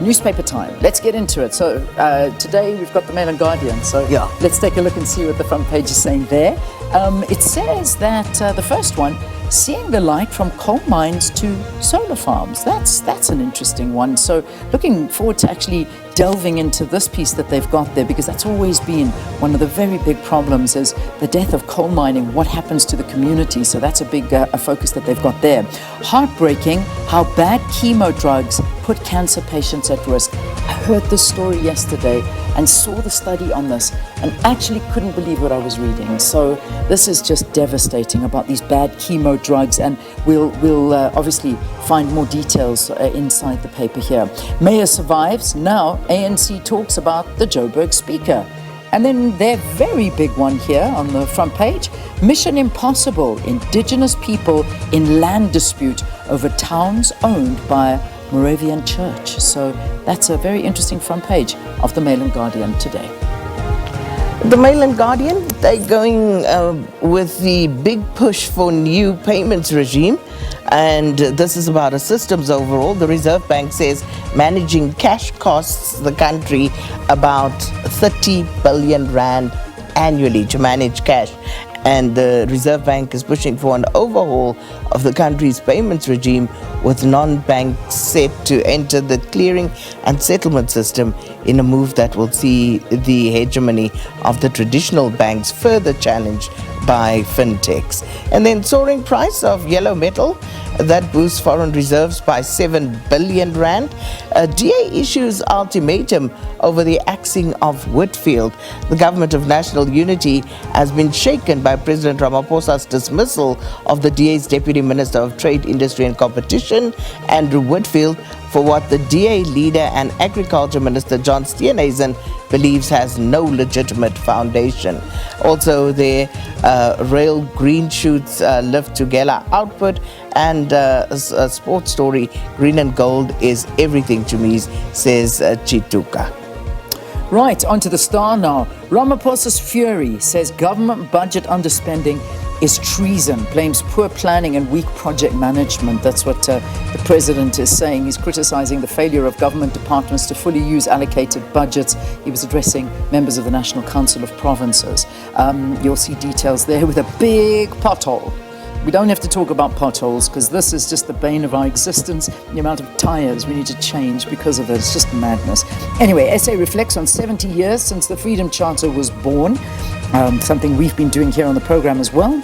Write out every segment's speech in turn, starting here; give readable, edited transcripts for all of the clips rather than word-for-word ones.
newspaper time. Let's get into it. So today we've got the Mail and Guardian. So let's take a look and see what the front page is saying there. It says that the first one, seeing the light from coal mines to solar farms. That's an interesting one. So looking forward to actually delving into this piece that they've got there, because that's always been one of the very big problems, is the death of coal mining, what happens to the community. So that's a big a focus that they've got there. Heartbreaking how bad chemo drugs put cancer patients at risk. I heard this story yesterday and saw the study on this and actually couldn't believe what I was reading. So this is just devastating about these bad chemo drugs, and we'll obviously find more details inside the paper here. Mayor survives. Now ANC talks about the Joburg speaker. And then their very big one here on the front page, Mission Impossible, indigenous people in land dispute over towns owned by Moravian Church. So that's a very interesting front page of the Mail and Guardian today. The Mail and Guardian, they're going with the big push for new payments regime. And this is about a systems overall. The Reserve Bank says managing cash costs the country about 30 billion rand annually to manage cash. And the Reserve Bank is pushing for an overhaul of the country's payments regime, with non-banks set to enter the clearing and settlement system in a move that will see the hegemony of the traditional banks further challenged by fintechs. And then soaring price of yellow metal, that boosts foreign reserves by 7 billion rand. DA issues ultimatum over the axing of Whitfield. The government of national unity has been shaken by President Ramaphosa's dismissal of the DA's Deputy Minister of Trade, Industry and Competition, Andrew Whitfield, for what the DA leader and Agriculture Minister John Steenhuisen believes has no legitimate foundation. Also, the rail green shoots lift to Gala output, and a sports story, green and gold is everything to me, says Chituka. Right, onto the Star now. Ramaphosa's fury says government budget underspending is treason, blames poor planning and weak project management. That's what the president is saying. He's criticizing the failure of government departments to fully use allocated budgets. He was addressing members of the National Council of Provinces. You'll see details there with a big pothole. We don't have to talk about potholes, because this is just the bane of our existence. The amount of tires we need to change because of it, it's just madness. Anyway, SA reflects on 70 years since the Freedom Charter was born, something we've been doing here on the program as well.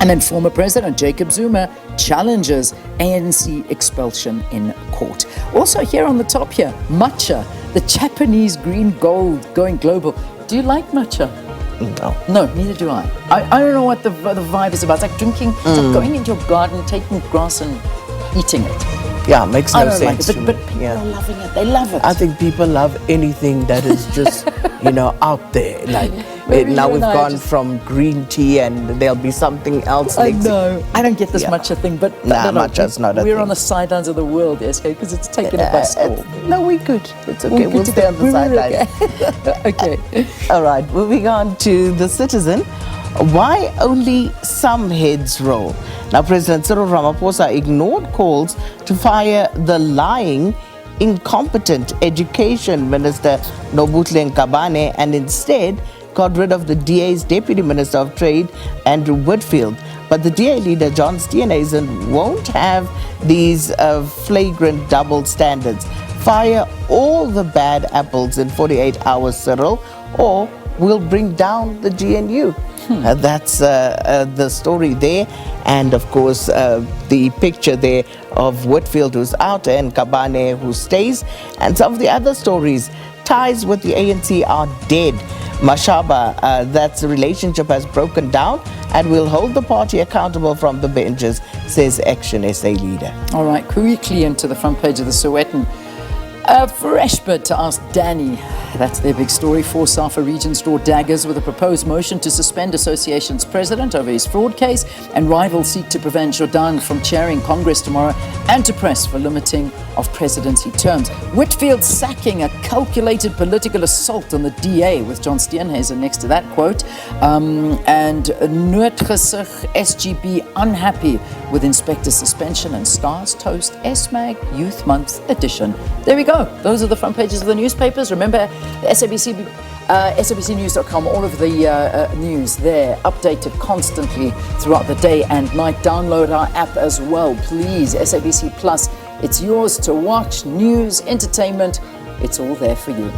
And then former President Jacob Zuma challenges ANC expulsion in court. Also here on the top here, matcha, the Japanese green gold going global. Do you like matcha? No, neither do I. I don't know what the vibe is about. It's like drinking, it's like going into your garden, taking grass and eating it. Yeah, makes no sense. Like it, but people are loving it. They love it. I think people love anything that is just, out there. Like now we've gone from green tea, and there'll be something else. I know. I don't get this matcha thing, but matcha's not a thing. We're on the sidelines of the world, SK, because it's taken it by storm. No, we're good. It's okay. We'll stay on the sidelines. Okay. All right. Moving on to the Citizen. Why only some heads roll? Now, President Cyril Ramaphosa ignored calls to fire the lying, incompetent Education Minister Nobuhle Nkabane, and instead got rid of the DA's Deputy Minister of Trade, Andrew Whitfield. But the DA leader, John Steenhuisen, won't have these flagrant double standards. Fire all the bad apples in 48 hours, Cyril, or we'll bring down the GNU. That's the story there. And of course, the picture there of Whitfield who's out and Nkabane who stays. And some of the other stories, ties with the ANC are dead. Mashaba, that's the relationship has broken down, and we'll hold the party accountable from the benches, says Action SA leader. All right, quickly into the front page of the Sowetan. A fresh bid to ask Danny. That's their big story. 4 SAFA regions draw daggers with a proposed motion to suspend association's president over his fraud case, and rivals seek to prevent Jordan from chairing Congress tomorrow and to press for limiting of presidency terms. Whitfield sacking, a calculated political assault on the DA, with John Steenhuisen next to that quote. And Noordgesig SGB unhappy with Inspector Suspension and Stars Toast SMAG Youth Month Edition. There we go. Those are the front pages of the newspapers. Remember, the SABCnews.com, all of the news there, updated constantly throughout the day and night. Download our app as well, please. SABC Plus, it's yours to watch. News, entertainment, it's all there for you.